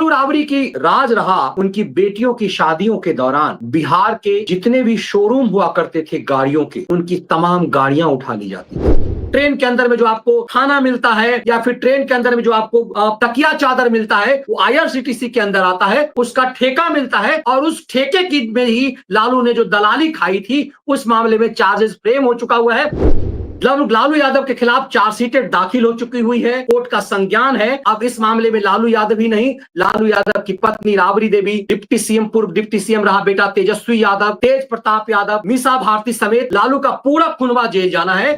राबड़ी की राज रहा उनकी बेटियों की शादियों के दौरान बिहार के जितने भी शोरूम हुआ करते थे गाड़ियों के, उनकी तमाम गाड़ियां उठा ली जाती थी। ट्रेन के अंदर में जो आपको खाना मिलता है या फिर ट्रेन के अंदर में जो आपको तकिया चादर मिलता है वो आईआरसीटीसी के अंदर आता है, उसका ठेका मिलता है और उस ठेके की में ही लालू ने जो दलाली खाई थी उस मामले में चार्जेस फ्रेम हो चुका हुआ है। लालू यादव के खिलाफ चार्जशीटें दाखिल हो चुकी हुई है, कोर्ट का संज्ञान है। अब इस मामले में लालू यादव ही नहीं, लालू यादव की पत्नी राबड़ी देवी, डिप्टी सीएम, पूर्व डिप्टी सीएम रहा बेटा तेजस्वी यादव, तेज प्रताप यादव, मीसा भारती समेत लालू का पूरा कुनबा जेल जाना है।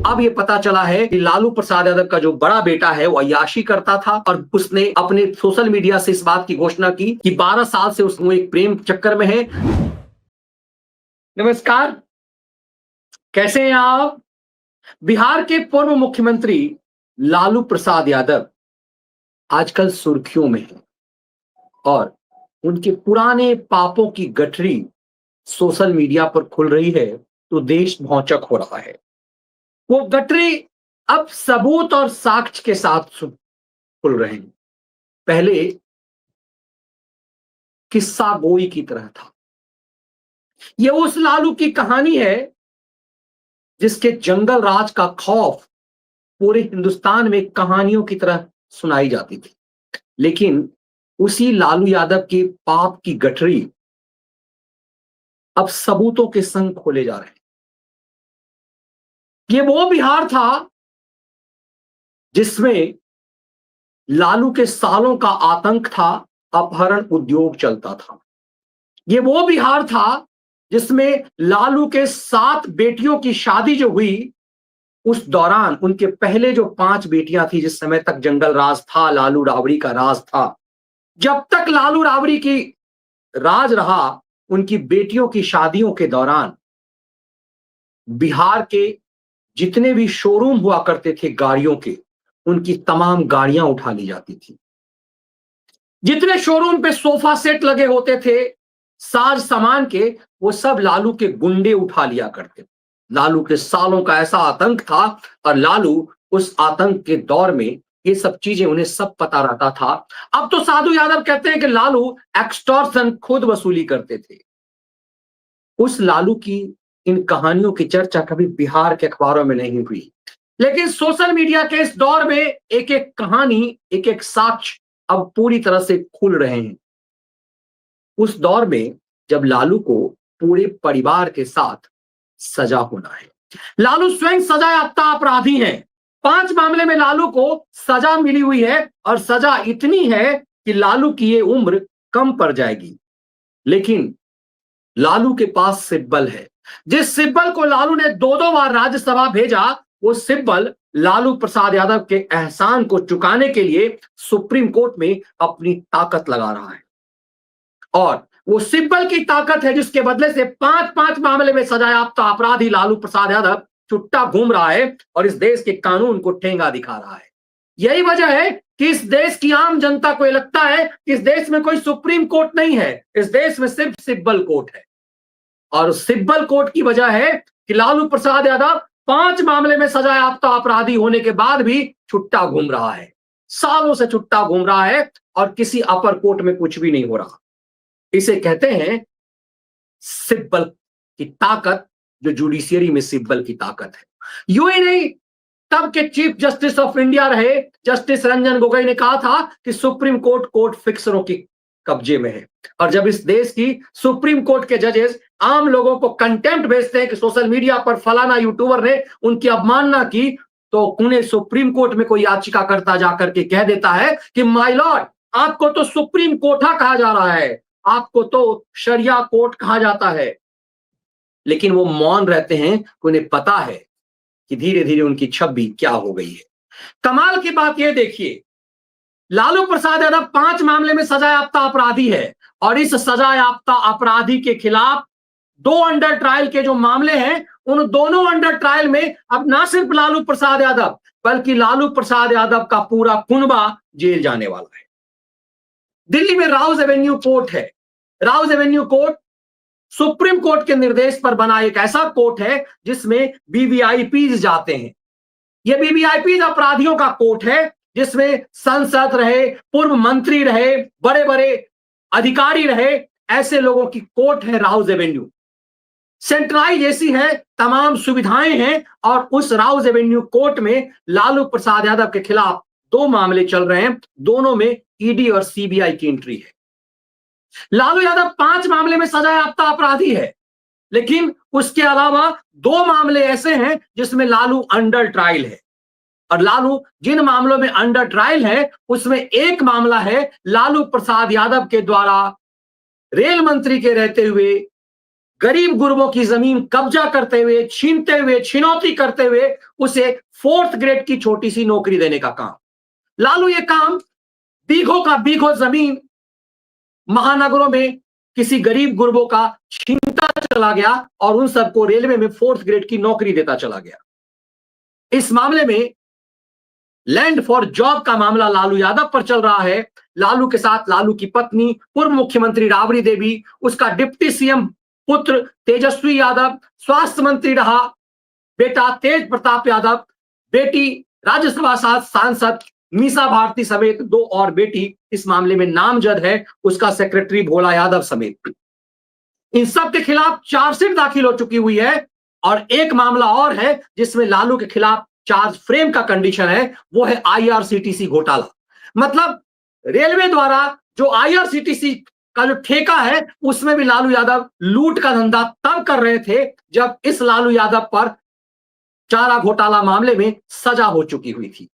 अब ये पता चला है कि लालू प्रसाद यादव का जो बड़ा बेटा है वो अय्याशी करता था और उसने अपने सोशल मीडिया से इस बात की घोषणा की कि 12 साल से वो एक प्रेम चक्कर में है। नमस्कार, कैसे हैं आप? बिहार के पूर्व मुख्यमंत्री लालू प्रसाद यादव आजकल सुर्खियों में हैं और उनके पुराने पापों की गठरी सोशल मीडिया पर खुल रही है तो देश भौंचक हो रहा है। वो गठरी अब सबूत और साक्ष्य के साथ खुल रहे हैं। पहले किस्सा गोई की तरह था। ये उस लालू की कहानी है जिसके जंगल राज का खौफ पूरे हिंदुस्तान में कहानियों की तरह सुनाई जाती थी, लेकिन उसी लालू यादव के पाप की गठरी अब सबूतों के संग खोले जा रहे हैं। ये वो बिहार था जिसमें लालू के सालों का आतंक था, अपहरण उद्योग चलता था। ये वो बिहार था जिसमें लालू के 7 बेटियों की शादी जो हुई उस दौरान उनके पहले जो 5 बेटियां थी, जिस समय तक जंगल राज था, लालू राबड़ी का राज था, जब तक लालू राबड़ी की राज रहा उनकी बेटियों की शादियों के दौरान बिहार के जितने भी शोरूम हुआ करते थे गाड़ियों के, उनकी तमाम गाड़ियां उठा ली जाती थी। जितने शोरूम पे सोफा सेट लगे होते थे साज सामान के, वो सब लालू के गुंडे उठा लिया करते थे। लालू के सालों का ऐसा आतंक था और लालू उस आतंक के दौर में ये सब चीजें उन्हें सब पता रहता था। अब तो साधु यादव कहते हैं कि लालू एक्सटॉर्शन खुद वसूली करते थे। उस लालू की इन कहानियों की चर्चा कभी बिहार के अखबारों में नहीं हुई, लेकिन सोशल मीडिया के इस दौर में एक एक कहानी, एक एक साक्ष्य अब पूरी तरह से खुल रहे हैं। उस दौर में जब लालू को पूरे परिवार के साथ सजा होना है। लालू स्वयं सजा याफ्ता अपराधी हैं। 5 मामले में लालू को सजा मिली हुई है और सजा इतनी है कि लालू की ये उम्र कम पड़ जाएगी। लेकिन लालू के पास सिब्बल है। जिस सिब्बल को लालू ने 2-2 बार राज्यसभा भेजा, वो सिब्बल लालू प्रसाद यादव के एहसान को चुकाने के लिए सुप्रीम कोर्ट में अपनी ताकत लगा रहा है। और वो सिब्बल की ताकत है जिसके बदले से 5-5 मामले में सजायाफ्ता अपराधी लालू प्रसाद यादव छुट्टा घूम रहा है और इस देश के कानून को ठेंगा दिखा रहा है। यही वजह है कि इस देश की आम जनता को लगता है कि इस देश में कोई सुप्रीम कोर्ट नहीं है, इस देश में सिर्फ सिब्बल कोर्ट है। और उस सिब्बल कोर्ट की वजह है कि लालू प्रसाद यादव 5 मामले में सजायाफ्ता अपराधी होने के बाद भी छुट्टा घूम रहा है। सालों से छुट्टा घूम रहा है और किसी अपर कोर्ट में कुछ भी नहीं हो रहा। इसे कहते हैं सिब्बल की ताकत, जो जुडिशियरी में सिब्बल की ताकत है। यूं ही नहीं, तब के चीफ जस्टिस ऑफ इंडिया रहे जस्टिस रंजन गोगोई ने कहा था कि सुप्रीम कोर्ट कोर्ट फिक्सरों की कब्जे में है। और जब इस देश की सुप्रीम कोर्ट के जजेस आम लोगों को कंटेम्प्ट भेजते हैं कि सोशल मीडिया पर फलाना यूट्यूबर ने उनकी अवमानना की, तो उन्हें सुप्रीम कोर्ट में कोई याचिकाकर्ता जाकर के कह देता है कि माय लॉर्ड, आपको तो सुप्रीम कोर्टा कहा जा रहा है, आपको तो शरिया कोर्ट कहा जाता है। लेकिन वो मौन रहते हैं कि उन्हें पता है कि धीरे धीरे उनकी छवि क्या हो गई है। कमाल की बात यह देखिए, लालू प्रसाद यादव 5 मामले में सजायाफ्ता अपराधी है और इस सजायाफ्ता अपराधी के खिलाफ 2 अंडर ट्रायल के जो मामले हैं, उन दोनों अंडर ट्रायल में अब ना सिर्फ लालू प्रसाद यादव बल्कि लालू प्रसाद यादव का पूरा कुनबा जेल जाने वाला है। दिल्ली में राउज एवेन्यू कोर्ट है। Rouse Avenue court supreme court के निर्देश पर बना एक ऐसा कोर्ट है जिसमें वीवीआईपी जाते हैं। यह वीवीआईपी अपराधियों का कोर्ट है जिसमें सांसद रहे, पूर्व मंत्री रहे, बड़े बड़े अधिकारी रहे, ऐसे लोगों की कोर्ट है राउज एवेन्यू। सेंट्रलाइज एसी है, तमाम सुविधाएं हैं, और उस राउज एवेन्यू कोर्ट में लालू प्रसाद यादव के खिलाफ 2 मामले चल रहे हैं, दोनों में ईडी और सीबीआई की एंट्री है। लालू यादव 5 मामले में सजायाफ्ता अपराधी है, लेकिन उसके अलावा 2 मामले ऐसे हैं जिसमें लालू अंडर ट्रायल है। और लालू जिन मामलों में अंडर ट्रायल है, उसमें एक मामला है लालू प्रसाद यादव के द्वारा रेल मंत्री के रहते हुए गरीब गुरबों की जमीन कब्जा करते हुए, छीनते हुए, छिनौती करते हुए उसे 4th ग्रेड की छोटी सी नौकरी देने का काम। लालू ये काम बीघों का बीघों जमीन महानगरों में किसी गरीब गुरबों का छीनता चला गया और उन सबको रेलवे में 4th ग्रेड की नौकरी देता चला गया। इस मामले में लैंड फॉर जॉब का मामला लालू यादव पर चल रहा है। लालू के साथ लालू की पत्नी पूर्व मुख्यमंत्री राबड़ी देवी, उसका डिप्टी सीएम पुत्र तेजस्वी यादव, स्वास्थ्य मंत्री रहा बेटा तेज प्रताप यादव, बेटी राज्यसभा सांसद मीसा भारती समेत 2 और बेटी इस मामले में नामजद है, उसका सेक्रेटरी भोला यादव समेत। इन सब के खिलाफ चार्जशीट दाखिल हो चुकी हुई है, और एक मामला और है जिसमें लालू के खिलाफ चार्ज फ्रेम का कंडीशन है, वो है आईआरसीटीसी घोटाला। मतलब रेलवे द्वारा जो आईआरसीटीसी का जो ठेका है, उसमें भी लालू यादव लूट का धंधा तब कर रहे थे जब इस लालू यादव पर चारा घोटाला मामले में सजा हो चुकी हुई थी।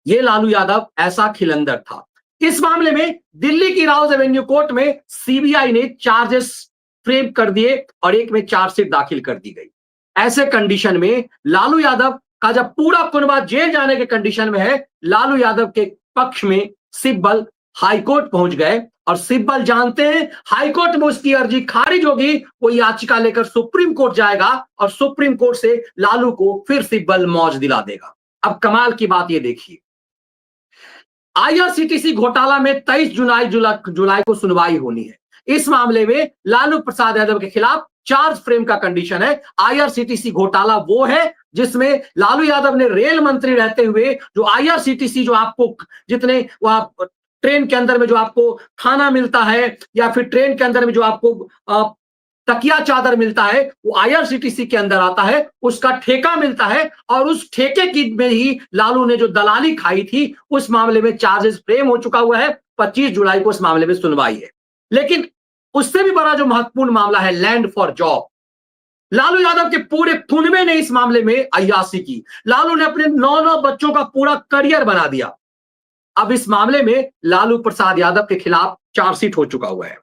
ये लालू यादव ऐसा खिलंदर था। इस मामले में दिल्ली की राउज एवेन्यू कोर्ट में सीबीआई ने चार्जेस फ्रेम कर दिए और एक में चार्जशीट दाखिल कर दी गई। ऐसे कंडीशन में लालू यादव का जब पूरा कुनबा जेल जाने के कंडीशन में है, लालू यादव के पक्ष में सिब्बल हाईकोर्ट पहुंच गए, और सिब्बल जानते हैं हाईकोर्ट में उसकी अर्जी खारिज होगी, वो याचिका लेकर सुप्रीम कोर्ट जाएगा और सुप्रीम कोर्ट से लालू को फिर सिब्बल मौज दिला देगा। अब कमाल की बात ये देखिए, आईआरसीटीसी घोटाला में 23 जुलाई को सुनवाई होनी है। इस मामले में लालू प्रसाद यादव के खिलाफ चार्ज फ्रेम का कंडीशन है। आईआरसीटीसी घोटाला वो है जिसमें लालू यादव ने रेल मंत्री रहते हुए जो आईआरसीटीसी जो आपको जितने वहां ट्रेन के अंदर में जो आपको खाना मिलता है, या फिर ट्रेन के अंदर में जो आपको तकिया चादर मिलता है, वो आईआरसीटीसी के अंदर आता है, उसका ठेका मिलता है, और उस ठेके की में ही लालू ने जो दलाली खाई थी, उस मामले में चार्जेस फ्रेम हो चुका हुआ है। 25 जुलाई को इस मामले में सुनवाई है। लेकिन उससे भी बड़ा जो महत्वपूर्ण मामला है land for job, Lalu Yadav के पूरे कुनबे ने इस मामले में अय्याशी की। लालू ने अपने 9 बच्चों का पूरा करियर बना दिया। अब इस मामले में लालू प्रसाद यादव के खिलाफ चार्जशीट हो चुका हुआ है,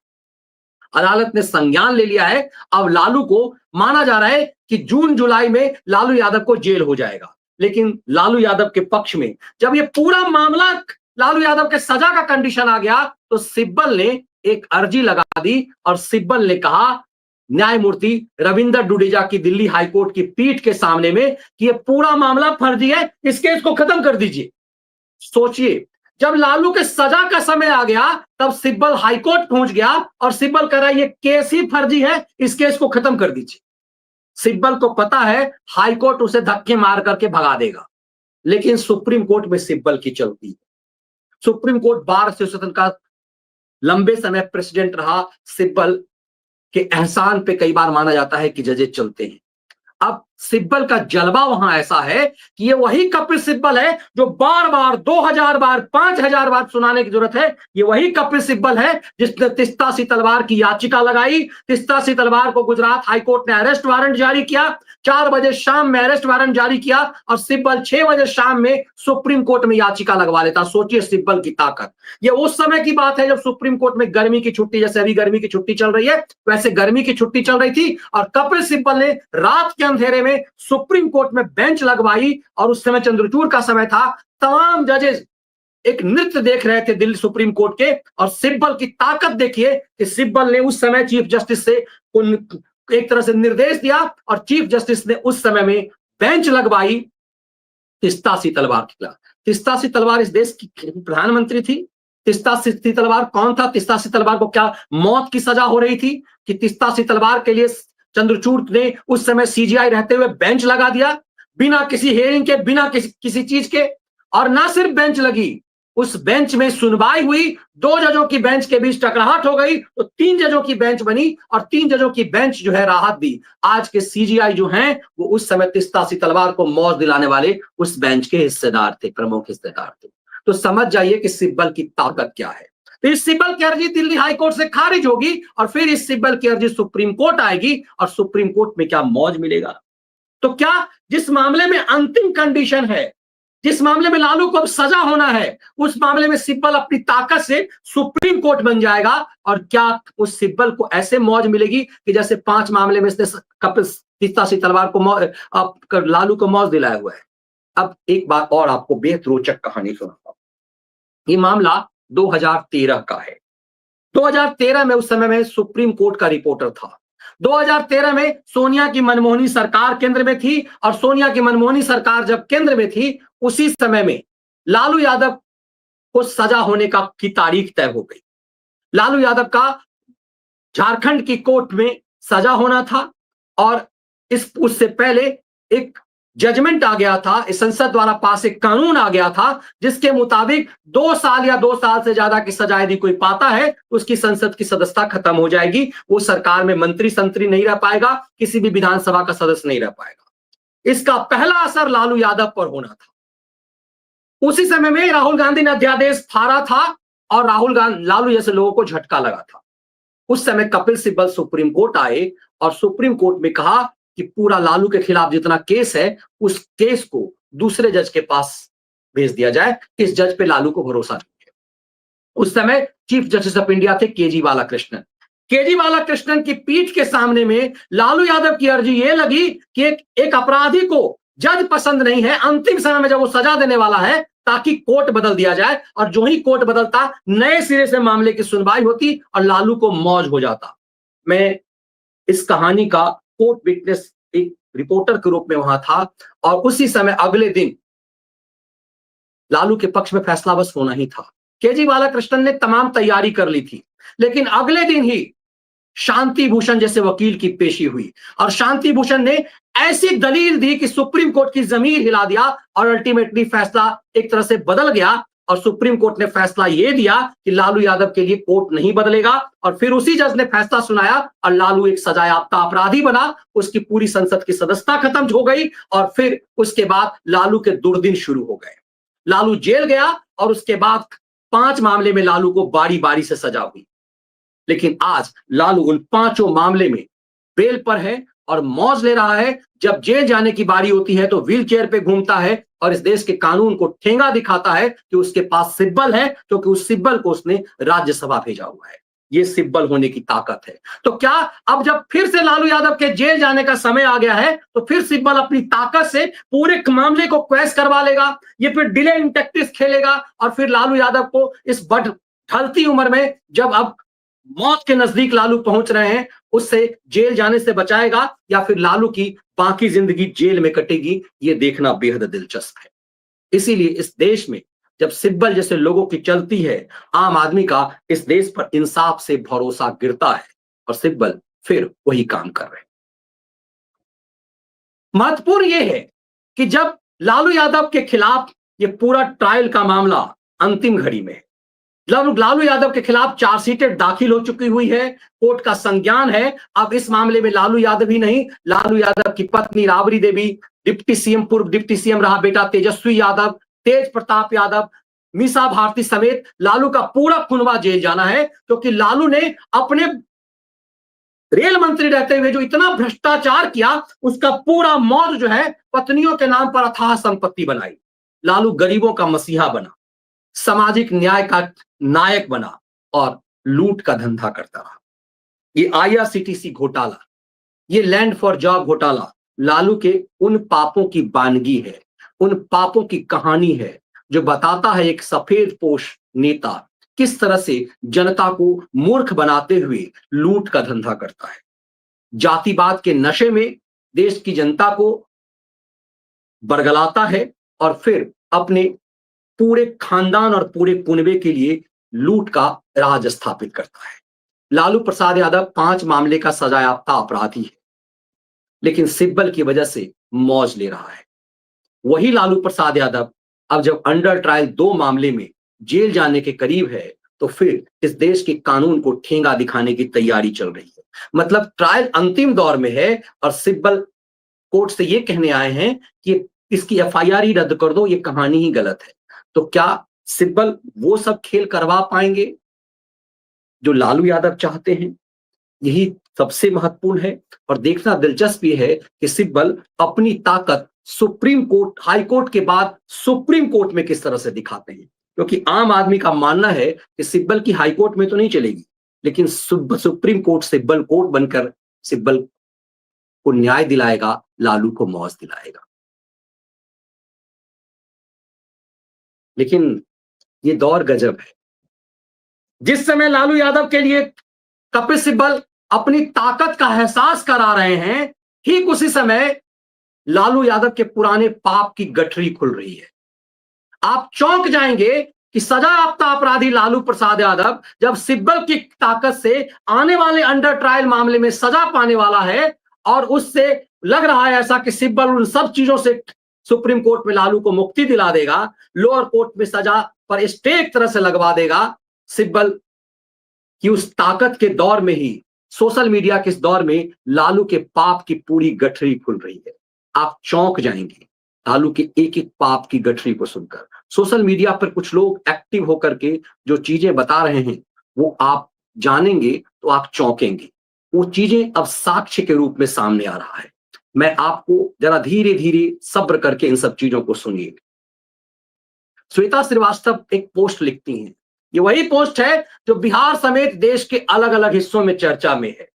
अदालत ने संज्ञान ले लिया है। अब लालू को माना जा रहा है कि जून जुलाई में लालू यादव को जेल हो जाएगा। लेकिन लालू यादव के पक्ष में जब ये पूरा मामला लालू यादव के सजा का कंडीशन आ गया, तो सिब्बल ने एक अर्जी लगा दी, और सिब्बल ने कहा न्यायमूर्ति रविंदर डुडेजा की दिल्ली हाईकोर्ट की पीठ के सामने में कि ये पूरा मामला फर्जी है, इस केस को खत्म कर दीजिए। सोचिए, जब लालू के सजा का समय आ गया, तब सिब्बल हाईकोर्ट पहुंच गया और सिब्बल कह रहा है ये केस ही फर्जी है, इस केस को खत्म कर दीजिए। सिब्बल को पता है हाईकोर्ट उसे धक्के मार करके भगा देगा, लेकिन सुप्रीम कोर्ट में सिब्बल की चलती है। सुप्रीम कोर्ट बार एसोसिएशन का लंबे समय प्रेसिडेंट रहा सिब्बल के एहसान पे कई बार माना जाता है कि जजेस चलते हैं। अब सिब्बल का जलवा वहां ऐसा है कि ये वही कपिल सिब्बल है जो बार बार 2000 बार 5000 बार सुनाने की जरूरत है। ये वही कपिल सिब्बल है जिसने तिस्ता सी तलवार की याचिका लगाई। तिस्ता सी तलवार को गुजरात हाईकोर्ट ने अरेस्ट वारंट जारी किया, 4 बजे शाम में अरेस्ट वारंट जारी किया, और सिब्बल 6 बजे शाम में सुप्रीम कोर्ट में याचिका लगवा लेता। सोचिए सिब्बल की ताकत। ये उस समय की बात है जब सुप्रीम कोर्ट में गर्मी की छुट्टी, जैसे अभी गर्मी की छुट्टी चल रही है वैसे गर्मी की छुट्टी चल रही थी, और कपिल सिब्बल ने रात के अंधेरे में सुप्रीम कोर्ट में बेंच लगवाई, और उस समय चंद्रचूड़ का समय था। तमाम जजेस एक नृत्य देख रहे थे दिल्ली सुप्रीम कोर्ट के, और सिब्बल की ताकत देखिए कि सिब्बल ने उस समय चीफ जस्टिस से एक तरह से निर्देश दिया, और चीफ जस्टिस ने उस समय में बेंच लगवाई तिस्ता सी तलवार के खिलाफ। तिस्ता सी तलवार इस देश की प्रधानमंत्री थी। तिस्ता सी तलवार कौन था? तिस्ता सी तलवार को क्या मौत की सजा हो रही थी कि तिस्ता सी तलवार के लिए चंद्रचूड़ ने उस समय सीजीआई रहते हुए बेंच लगा दिया, बिना किसी हेयरिंग के, बिना किसी चीज के। और ना सिर्फ बेंच लगी, उस बेंच में सुनवाई हुई, 2 जजों की बेंच के बीच टकराहट हो गई तो 3 जजों की बेंच बनी और 3 जजों की बेंच जो है राहत दी। आज के सीजीआई जो हैं वो उस समय तीस्ता तलवार को मौत दिलाने वाले उस बेंच के हिस्सेदार थे, प्रमुख हिस्सेदार थे। तो समझ जाइए कि सिब्बल की ताकत क्या है। तो इस सिब्बल की अर्जी दिल्ली हाई कोर्ट से खारिज होगी और फिर इस सिब्बल की अर्जी सुप्रीम कोर्ट आएगी और सुप्रीम कोर्ट में क्या मौज मिलेगा। तो क्या जिस मामले में अंतिम कंडीशन है, जिस मामले में लालू को अब सजा होना है, उस मामले में सिब्बल अपनी ताकत से सुप्रीम कोर्ट बन जाएगा और क्या उस सिब्बल को ऐसे मौज मिलेगी कि जैसे 5 मामले में इसने कपिल तीस्ता तलवार को लालू को मौज दिलाया हुआ है। अब एक बात और आपको बेहद रोचक कहानी सुनाता हूं। ये मामला 2013 का है। 2013 में उस समय में सुप्रीम कोर्ट का रिपोर्टर था। 2013 में सोनिया की मनमोहनी सरकार केंद्र में थी और सोनिया की मनमोहनी सरकार जब केंद्र में थी उसी समय में लालू यादव को सजा होने की तारीख तय हो गई। लालू यादव का झारखंड की कोर्ट में सजा होना था और उससे पहले एक जजमेंट आ गया था, इस संसद द्वारा पास एक कानून आ गया था जिसके मुताबिक 2 साल या 2 साल से ज्यादा की सजा यदि कोई पाता है तो उसकी संसद की सदस्यता खत्म हो जाएगी, वो सरकार में मंत्री संतरी नहीं रह पाएगा, किसी भी विधानसभा का सदस्य नहीं रह पाएगा। इसका पहला असर लालू यादव पर होना था। उसी समय में राहुल गांधी ने अध्यादेश फाड़ा था और लालू जैसे लोगों को झटका लगा था। उस समय कपिल सिब्बल सुप्रीम कोर्ट आए और सुप्रीम कोर्ट में कहा कि पूरा लालू के खिलाफ जितना केस है उस केस को दूसरे जज के पास भेज दिया जाए, इस जज पे लालू को भरोसा नहीं है। उस समय चीफ जस्टिस ऑफ इंडिया थे केजी बालाकृष्णन। केजी बालाकृष्णन की पीठ के सामने में लालू यादव की अर्जी ये लगी कि एक अपराधी को जज पसंद नहीं है, अंतिम समय में जब वो सजा देने वाला है ताकि कोर्ट बदल दिया जाए, और जो ही कोर्ट बदलता नए सिरे से मामले की सुनवाई होती और लालू को मौज हो जाता। मैं इस कहानी का कोर्ट विटनेस एक रिपोर्टर के रूप में वहां था और उसी समय अगले दिन लालू के पक्ष में फैसला बस होना ही था। केजी बालाकृष्णन ने तमाम तैयारी कर ली थी, लेकिन अगले दिन ही शांति भूषण जैसे वकील की पेशी हुई और शांति भूषण ने ऐसी दलील दी कि सुप्रीम कोर्ट की जमीन हिला दिया और अल्टीमेटली फैसला एक तरह से बदल गया और सुप्रीम कोर्ट ने फैसला यह दिया कि लालू यादव के लिए कोर्ट नहीं बदलेगा। और फिर उसी जज ने फैसला सुनाया और लालू एक सजायाफ्ता अपराधी बना, उसकी पूरी संसद की सदस्यता खत्म हो गई और फिर उसके बाद लालू के दुर्दिन शुरू हो गए। लालू जेल गया और उसके बाद 5 मामले में लालू को बारी बारी से सजा हुई, लेकिन आज लालू उन 5 मामले में बेल पर है और मौज ले रहा है। जब जेल जाने की बारी होती है तो व्हील चेयर पे घूमता है और इस देश के कानून को ठेंगा दिखाता है कि उसके पास सिब्बल है, क्योंकि उस सिब्बल को उसने राज्यसभा भेजा हुआ है। ये सिब्बल होने की ताकत है। तो क्या अब जब फिर से लालू यादव के जेल जाने का समय आ गया है तो फिर सिब्बल अपनी ताकत से पूरे मामले को क्वैश करवा लेगा, ये फिर डिले इन टैक्टिक्स खेलेगा और फिर लालू यादव को इस ढलती उम्र में जब अब मौत के नजदीक लालू पहुंच रहे हैं उससे जेल जाने से बचाएगा या फिर लालू की बाकी जिंदगी जेल में कटेगी, ये देखना बेहद दिलचस्प है। इसीलिए इस देश में जब सिब्बल जैसे लोगों की चलती है, आम आदमी का इस देश पर इंसाफ से भरोसा गिरता है और सिब्बल फिर वही काम कर रहे हैं। महत्वपूर्ण यह है कि जब लालू यादव के खिलाफ ये पूरा ट्रायल का मामला अंतिम घड़ी में है, लालू यादव के खिलाफ चार्जशीटें दाखिल हो चुकी हुई है, कोर्ट का संज्ञान है। अब इस मामले में लालू यादव ही नहीं, लालू यादव की पत्नी राबड़ी देवी, पूर्व डिप्टी सीएम रहा बेटा तेजस्वी यादव, तेज प्रताप यादव, मीसा भारती समेत लालू का पूरा कुनबा जेल जाना है, क्योंकि लालू ने अपने रेल मंत्री रहते हुए जो इतना भ्रष्टाचार किया उसका पूरा मौज जो है पत्नियों के नाम पर अथाह संपत्ति बनाई। लालू गरीबों का मसीहा बना, सामाजिक न्याय का नायक बना और लूट का धंधा करता रहा। ये आईआरसीटीसी घोटाला, ये लैंड फॉर जॉब घोटाला लालू के उन पापों की बानगी है, उन पापों की कहानी है जो बताता है एक सफेद पोश नेता किस तरह से जनता को मूर्ख बनाते हुए लूट का धंधा करता है, जातिवाद के नशे में देश की जनता को बरगलाता है और फिर अपने पूरे खानदान और पूरे कुनबे के लिए लूट का राज स्थापित करता है। लालू प्रसाद यादव 5 मामले का सजायाफ्ता अपराधी है, लेकिन सिब्बल की वजह से मौज ले रहा है। वही लालू प्रसाद यादव अब जब अंडर ट्रायल 2 मामले में जेल जाने के करीब है, तो फिर इस देश के कानून को ठेंगा दिखाने की तैयारी चल रही है। मतलब ट्रायल अंतिम दौर में है और सिब्बल कोर्ट से ये कहने आए हैं कि इसकी एफआईआर ही रद्द कर दो, ये कहानी ही गलत है। तो क्या सिब्बल वो सब खेल करवा पाएंगे जो लालू यादव चाहते हैं? यही सबसे महत्वपूर्ण है। और देखना दिलचस्प ये है कि सिब्बल अपनी ताकत सुप्रीम कोर्ट, हाई कोर्ट के बाद सुप्रीम कोर्ट में किस तरह से दिखाते हैं। क्योंकि आम आदमी का मानना है कि सिब्बल की हाई कोर्ट में तो नहीं चलेगी, लेकिन सुप्रीम कोर्ट सिब्बल कोर्ट बनकर सिब्बल को न्याय दिलाएगा, लालू को मौज दिलाएगा। लेकिन ये दौर गजब है। जिस समय लालू यादव के लिए कपिल सिब्बल अपनी ताकत का एहसास करा रहे हैं, ठीक उसी समय लालू यादव के पुराने पाप की गठरी खुल रही है। आप चौंक जाएंगे कि सजायाफ्ता अपराधी लालू प्रसाद यादव जब सिब्बल की ताकत से आने वाले अंडर ट्रायल मामले में सजा पाने वाला है, और उससे लग रहा है ऐसा कि सिब्बल उन सब चीजों से सुप्रीम कोर्ट में लालू को मुक्ति दिला देगा, लोअर कोर्ट में सजा पर स्टे एक तरह से लगवा देगा। सिब्बल की उस ताकत के दौर में ही, सोशल मीडिया के इस दौर में, लालू के पाप की पूरी गठरी खुल रही है। आप चौंक जाएंगे लालू के एक एक पाप की गठरी को सुनकर। सोशल मीडिया पर कुछ लोग एक्टिव होकर के जो चीजें बता रहे हैं, वो आप जानेंगे तो आप चौंकेंगे। वो चीजें अब साक्ष्य के रूप में सामने आ रहा है। मैं आपको जरा धीरे धीरे सब्र करके इन सब चीजों को सुनिए। श्वेता श्रीवास्तव एक पोस्ट लिखती हैं। ये वही पोस्ट है जो बिहार समेत देश के अलग अलग हिस्सों में चर्चा में है।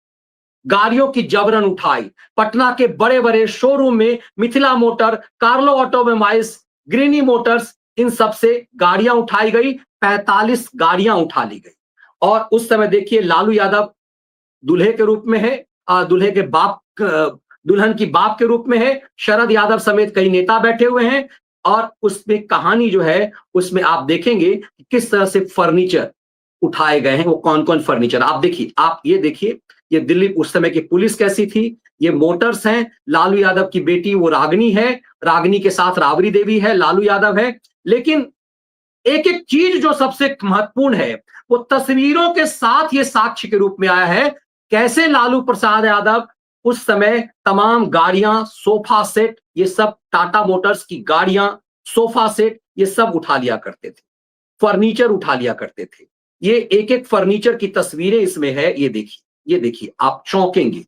गाड़ियों की जबरन उठाई, पटना के बड़े बड़े शोरूम में Mithila motor, Carlo automobiles, Greeny motors, इन सब से गाड़ियां उठाई गई। 45 गाड़ियां उठा ली गई। और उस समय देखिए लालू यादव दूल्हे के रूप में है, दूल्हे के बाप, दुल्हन की बाप के रूप में है। शरद यादव समेत कई नेता बैठे हुए हैं। और उसमें कहानी जो है, उसमें आप देखेंगे कि किस तरह से फर्नीचर उठाए गए हैं। वो कौन कौन फर्नीचर, आप देखिए, आप ये देखिए, ये दिल्ली उस समय की पुलिस कैसी थी। ये मोटर्स हैं, लालू यादव की बेटी वो रागनी है, रागनी के साथ राबड़ी देवी है, लालू यादव है। लेकिन एक एक चीज जो सबसे महत्वपूर्ण है, वो तस्वीरों के साथ ये साक्ष्य के रूप में आया है, कैसे लालू प्रसाद यादव उस समय तमाम गाड़ियां, सोफा सेट, ये सब टाटा मोटर्स की गाड़ियां, सोफा सेट, ये सब उठा लिया करते थे, फर्नीचर उठा लिया करते थे। ये एक एक फर्नीचर की तस्वीरें इसमें है। ये देखिए, ये देखिए, आप चौंकेंगे।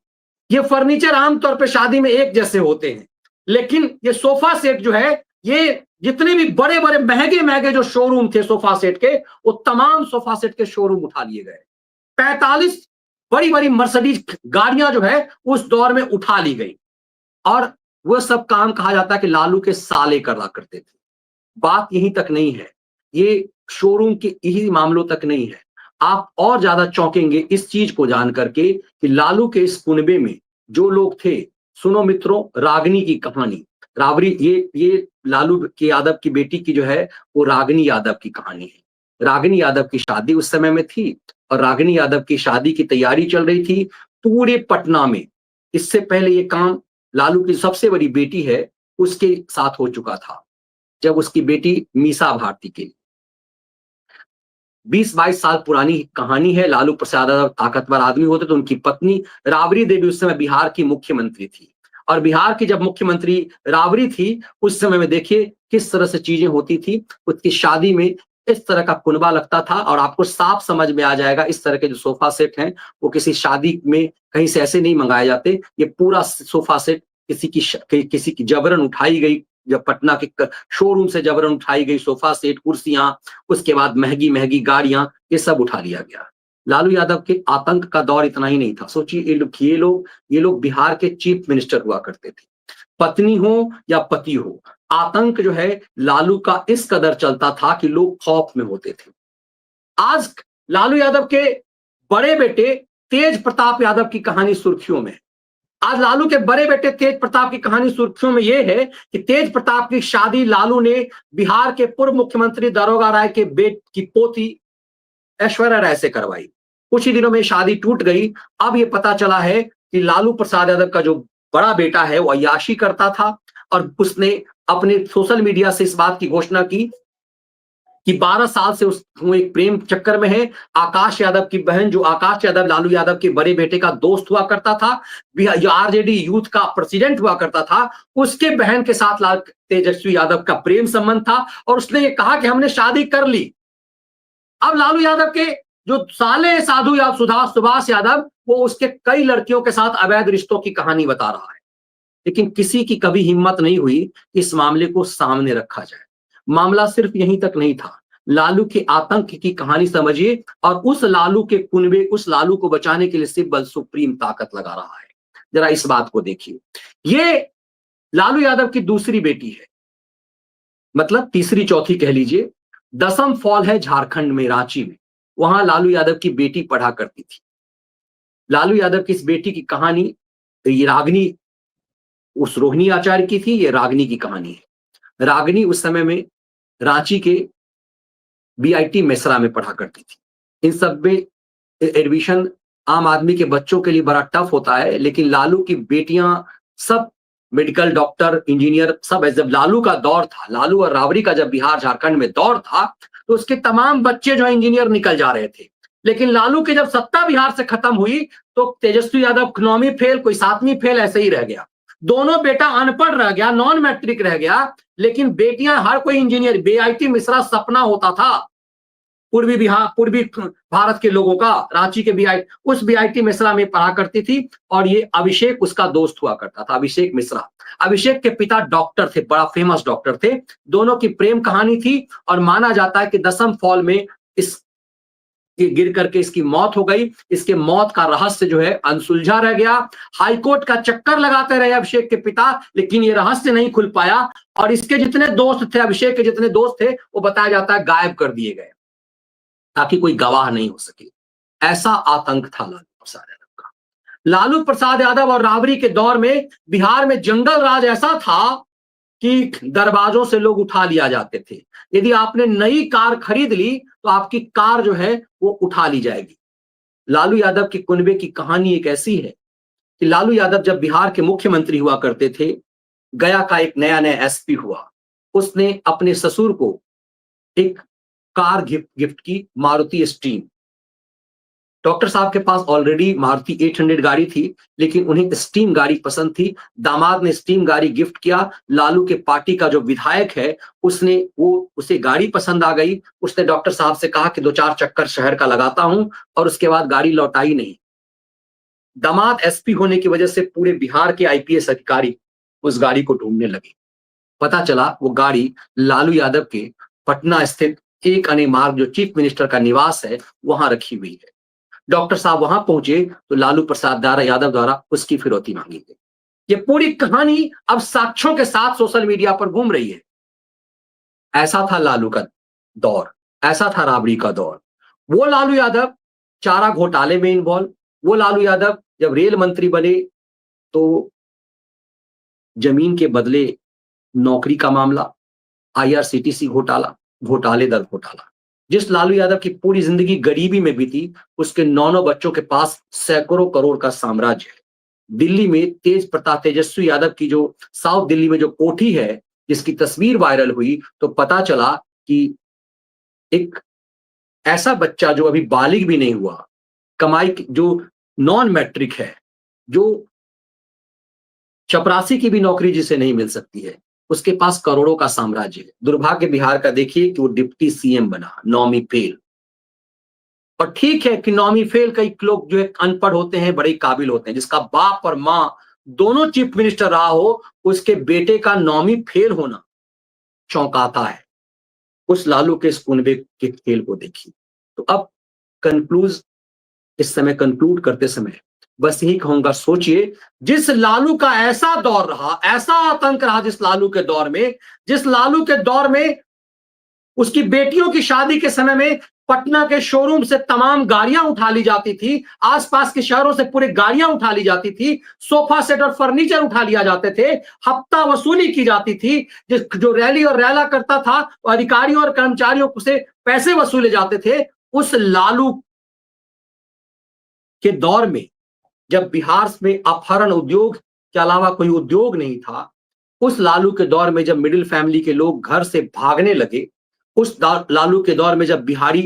ये फर्नीचर आमतौर पे शादी में एक जैसे होते हैं, लेकिन ये सोफा सेट जो है, ये जितने भी बड़े बड़े महंगे महंगे जो शोरूम थे सोफा सेट के, वो तमाम सोफा सेट के शोरूम उठा लिए गए। 45 बड़ी बड़ी मर्सिडीज गाड़ियां जो है उस दौर में उठा ली गई। और वह सब काम कहा जाता है कि लालू के साले करा करते थे। बात यहीं तक नहीं है, ये शोरूम के यही मामलों तक नहीं है। आप और ज्यादा चौंकेंगे इस चीज को जान करके कि लालू के इस कुनबे में जो लोग थे, सुनो मित्रों, रागनी की कहानी, राबड़ी, ये लालू के यादव की बेटी की जो है वो रागनी यादव की कहानी है। रागनी यादव की शादी उस समय में थी, और रागनी यादव की शादी की तैयारी चल रही थी पूरे पटना में। इससे पहले ये काम लालू की सबसे बड़ी बेटी है उसके साथ हो चुका था, जब उसकी बेटी मीसा भारती के। 20-22 साल पुरानी कहानी है। लालू प्रसाद यादव ताकतवर आदमी होते तो उनकी पत्नी राबड़ी देवी उस समय बिहार की मुख्यमंत्री थी। और बिहार की जब मुख्यमंत्री राबड़ी थी, उस समय में देखिए किस तरह से चीजें होती थी। उसकी शादी में इस तरह का कुनबा लगता था, और आपको साफ समझ में आ जाएगा इस तरह के जो सोफा सेट हैं वो किसी शादी में कहीं से ऐसे नहीं मंगाए जाते। ये पूरा सोफा सेट किसी की जबरन उठाई गई, जब पटना के शोरूम से जबरन उठाई गई सोफा सेट, कुर्सियां, उसके बाद महंगी महंगी गाड़ियां, ये सब उठा लिया गया। लालू यादव के आतंक का दौर इतना ही नहीं था। सोचिए, ये लोग बिहार के चीफ मिनिस्टर हुआ करते थे। पत्नी हो या पति हो, आतंक जो है लालू का इस कदर चलता था कि लोग खौफ में होते थे। आज लालू यादव के बड़े बेटे तेज प्रताप यादव की कहानी सुर्खियों में। आज लालू के बड़े बेटे तेज प्रताप की कहानी सुर्खियों में यह है कि तेज प्रताप की शादी लालू ने बिहार के पूर्व मुख्यमंत्री दारोगा राय के बेट की पोती ऐश्वर्या राय से करवाई। कुछ ही दिनों में शादी टूट गई। अब यह पता चला है कि लालू प्रसाद यादव का जो बड़ा बेटा है वो अय्याशी करता था, और उसने अपने सोशल मीडिया से इस बात की घोषणा की कि 12 साल से वो एक प्रेम चक्कर में है। आकाश यादव की बहन, जो आकाश यादव लालू यादव के बड़े बेटे का दोस्त हुआ करता था, जो आरजेडी यूथ का प्रेसिडेंट हुआ करता था, उसके बहन के साथ तेजस्वी यादव का प्रेम संबंध था और उसने ये कहा कि हमने शादी कर ली। अब लालू यादव के जो साले साधु या सुभाष यादव, वो उसके कई लड़कियों के साथ अवैध रिश्तों की कहानी बता रहा है, लेकिन किसी की कभी हिम्मत नहीं हुई कि इस मामले को सामने रखा जाए। मामला सिर्फ यहीं तक नहीं था, लालू के आतंक की कहानी समझिए, और उस लालू के कुनबे, उस लालू को बचाने के लिए सिब्बल सुप्रीम ताकत लगा रहा है। जरा इस बात को देखिए, ये लालू यादव की दूसरी बेटी है, मतलब तीसरी चौथी कह लीजिए। दसम फॉल है झारखंड में, रांची में, वहां लालू यादव की बेटी पढ़ा करती थी। लालू यादव की इस बेटी की कहानी, ये रागनी उस रोहिणी आचार्य की थी, ये रागनी की कहानी है। रागनी उस समय में रांची के बीआईटी मेसरा में पढ़ा करती थी। इन सब में एडमिशन आम आदमी के बच्चों के लिए बड़ा टफ होता है, लेकिन लालू की बेटियां सब मेडिकल, डॉक्टर, इंजीनियर सब। जब लालू का दौर था, लालू और राबड़ी का जब बिहार झारखंड में दौर था, तो उसके तमाम बच्चे जो है इंजीनियर निकल जा रहे थे। लेकिन लालू की जब सत्ता बिहार से खत्म हुई, तो तेजस्वी यादव 9वीं फेल, कोई 7वीं फेल, ऐसे ही रह गया। दोनों बेटा अनपढ़ रह गया, नॉन मैट्रिक रह गया, लेकिन बेटियां हर कोई इंजीनियर। बीआईटी मिश्रा सपना होता था पूर्वी बिहार, पूर्वी भारत के लोगों का। रांची के उस बीआईटी मिश्रा में पढ़ा करती थी, और ये अभिषेक उसका दोस्त हुआ करता था, अभिषेक मिश्रा। अभिषेक के पिता डॉक्टर थे, बड़ा फेमस डॉक्टर थे। दोनों की प्रेम कहानी थी, और माना जाता है कि दसम फॉल में इस गिर करके इसकी मौत हो गई। इसके मौत का रहस्य जो है अनसुलझा रह गया। हाईकोर्ट का चक्कर लगाते रहे अभिषेक के पिता, लेकिन ये रहस्य नहीं खुल पाया, और इसके जितने दोस्त थे, अभिषेक के जितने दोस्त थे, वो बताया जाता है गायब कर दिए गए, ताकि कोई गवाह नहीं हो सके। ऐसा आतंक था लालू प्रसाद यादव का। लालू प्रसाद यादव और राबड़ी के दौर में बिहार में जंगल राज ऐसा था कि दरवाजों से लोग उठा लिया जाते थे। यदि आपने नई कार खरीद ली, तो आपकी कार जो है वो उठा ली जाएगी। लालू यादव की कुनबे की कहानी एक ऐसी है कि लालू यादव जब बिहार के मुख्यमंत्री हुआ करते थे, गया का एक नया एसपी हुआ, उसने अपने ससुर को एक कार गिफ्ट की, मारुति स्टीम। डॉक्टर साहब के पास ऑलरेडी मारुति 800 गाड़ी थी, लेकिन उन्हें स्टीम गाड़ी पसंद थी। दामाद ने स्टीम गाड़ी गिफ्ट किया। लालू के पार्टी का जो विधायक है, उसे गाड़ी पसंद आ गई। उसने डॉक्टर साहब से कहा कि 2-4 चक्कर शहर का लगाता हूं, और उसके बाद गाड़ी लौटाई नहीं। दामाद एसपी होने की वजह से पूरे बिहार के आईपीएस अधिकारी उस गाड़ी को ढूंढने लगे। पता चला वो गाड़ी लालू यादव के पटना स्थित एक अने मार्ग, जो चीफ मिनिस्टर का निवास है, वहां रखी हुई है। डॉक्टर साहब वहां पहुंचे तो लालू प्रसाद यादव द्वारा उसकी फिरौती मांगी गई। ये पूरी कहानी अब साक्ष्यों के साथ सोशल मीडिया पर घूम रही है। ऐसा था लालू का दौर, ऐसा था राबड़ी का दौर। वो लालू यादव चारा घोटाले में इन्वॉल्व, वो लालू यादव जब रेल मंत्री बने तो जमीन के बदले नौकरी का मामला, आईआरसीटीसी घोटाला, घोटाले दर घोटाला। जिस लालू यादव की पूरी जिंदगी गरीबी में बीती, उसके 9 बच्चों के पास सैकड़ों करोड़ का साम्राज्य है। दिल्ली में तेजस्वी यादव की जो साउथ दिल्ली में जो कोठी है, जिसकी तस्वीर वायरल हुई, तो पता चला कि एक ऐसा बच्चा जो अभी बालिग भी नहीं हुआ, कमाई जो नॉन मैट्रिक है, जो चपरासी की भी नौकरी जिसे नहीं मिल सकती है, उसके पास करोड़ों का साम्राज्य है। दुर्भाग्य बिहार का देखिए कि वो डिप्टी सीएम बना, 9वीं फेल। और ठीक है कि 9वीं फेल, कई लोग जो है अनपढ़ होते हैं, बड़े काबिल होते हैं। जिसका बाप और मां दोनों चीफ मिनिस्टर रहा हो, उसके बेटे का 9वीं फेल होना चौंकाता है। उस लालू के इस कुनबे के खेल को देखिए। तो अब इस समय कंक्लूड करते समय बस यही कहूंगा, सोचिए, जिस लालू का ऐसा दौर रहा, ऐसा आतंक रहा जिस लालू के दौर में, जिस लालू के दौर में उसकी बेटियों की शादी के समय में पटना के शोरूम से तमाम गाड़ियां उठा ली जाती थी, आसपास के शहरों से पूरी गाड़ियां उठा ली जाती थी, सोफा सेट और फर्नीचर उठा लिया जाते थे, हफ्ता वसूली की जाती थी, जो रैली और रैला करता था, अधिकारियों और कर्मचारियों से पैसे वसूले जाते थे। उस लालू के दौर में, जब बिहार में अपहरण उद्योग के अलावा कोई उद्योग नहीं था, उस लालू के दौर में जब मिडिल फैमिली के लोग घर से भागने लगे, उस लालू के दौर में जब बिहारी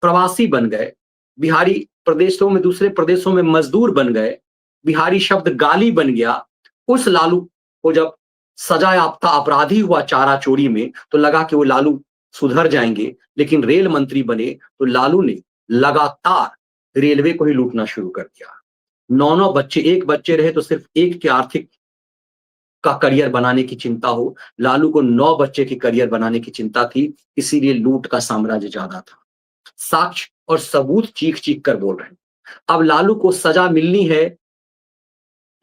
प्रवासी बन गए, बिहारी प्रदेशों में दूसरे प्रदेशों में मजदूर बन गए, बिहारी शब्द गाली बन गया, उस लालू को जब सजा याफ्ता अपराधी हुआ चारा चोरी में, तो लगा कि वो लालू सुधर जाएंगे, लेकिन रेल मंत्री बने तो लालू ने लगातार रेलवे को ही लूटना शुरू कर दिया। 9 बच्चे, एक बच्चे रहे तो सिर्फ एक के आर्थिक का करियर बनाने की चिंता हो, लालू को 9 बच्चे की करियर बनाने की चिंता थी, इसीलिए लूट का साम्राज्य ज्यादा था। साक्ष्य और सबूत चीख चीख कर बोल रहे हैं। अब लालू को सजा मिलनी है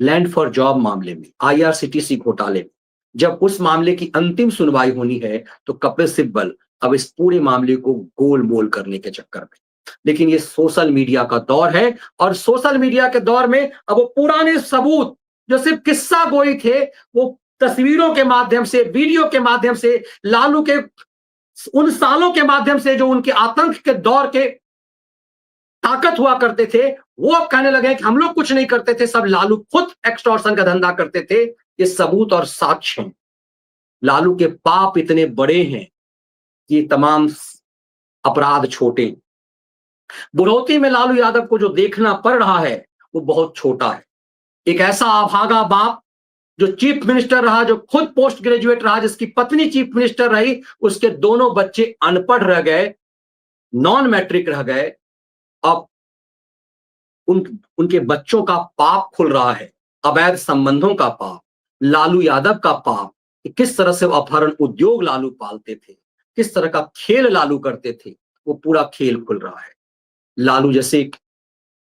लैंड फॉर जॉब मामले में, आईआरसीटीसी घोटाले में। जब उस मामले की अंतिम सुनवाई होनी है तो कपिल सिब्बल अब इस पूरे मामले को गोलमोल करने के चक्कर में। लेकिन ये सोशल मीडिया का दौर है, और सोशल मीडिया के दौर में अब वो पुराने सबूत जो सिर्फ किस्सा गोई थे, वो तस्वीरों के माध्यम से, वीडियो के माध्यम से, लालू के उन सालों के माध्यम से जो उनके आतंक के दौर के ताकत हुआ करते थे, वो अब कहने लगे कि हम लोग कुछ नहीं करते थे, सब लालू खुद एक्सटॉर्शन का धंधा करते थे। ये सबूत और साक्ष्य हैं। लालू के पाप इतने बड़े हैं कि ये तमाम अपराध छोटे हैं। बुढ़ौती में लालू यादव को जो देखना पड़ रहा है वो बहुत छोटा है। एक ऐसा अभागा बाप जो चीफ मिनिस्टर रहा, जो खुद पोस्ट ग्रेजुएट रहा, जिसकी पत्नी चीफ मिनिस्टर रही, उसके दोनों बच्चे अनपढ़ रह गए, नॉन मैट्रिक रह गए। अब उनके बच्चों का पाप खुल रहा है, अवैध संबंधों का पाप, लालू यादव का पाप। किस तरह से अपहरण उद्योग लालू पालते थे, किस तरह का खेल लालू करते थे, वो पूरा खेल खुल रहा है। लालू जैसे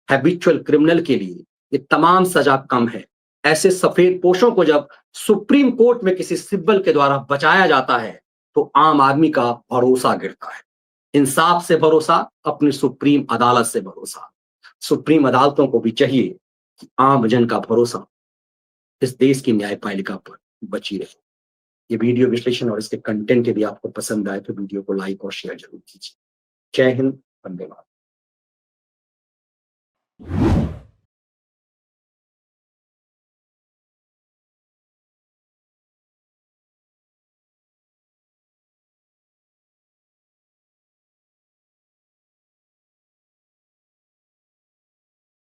हैबिचुअल क्रिमिनल के लिए ये तमाम सजा कम है। ऐसे सफेद पोशों को जब सुप्रीम कोर्ट में किसी सिब्बल के द्वारा बचाया जाता है तो आम आदमी का भरोसा गिरता है। इंसाफ से भरोसा, अपनी सुप्रीम अदालत से भरोसा। सुप्रीम अदालतों को भी चाहिए कि आम जन का भरोसा इस देश की न्यायपालिका पर बची रहे। ये वीडियो विश्लेषण और इसके कंटेंट यदि आपको पसंद आए तो वीडियो को लाइक और शेयर जरूर कीजिए। जय हिंद, वंदे मातरम।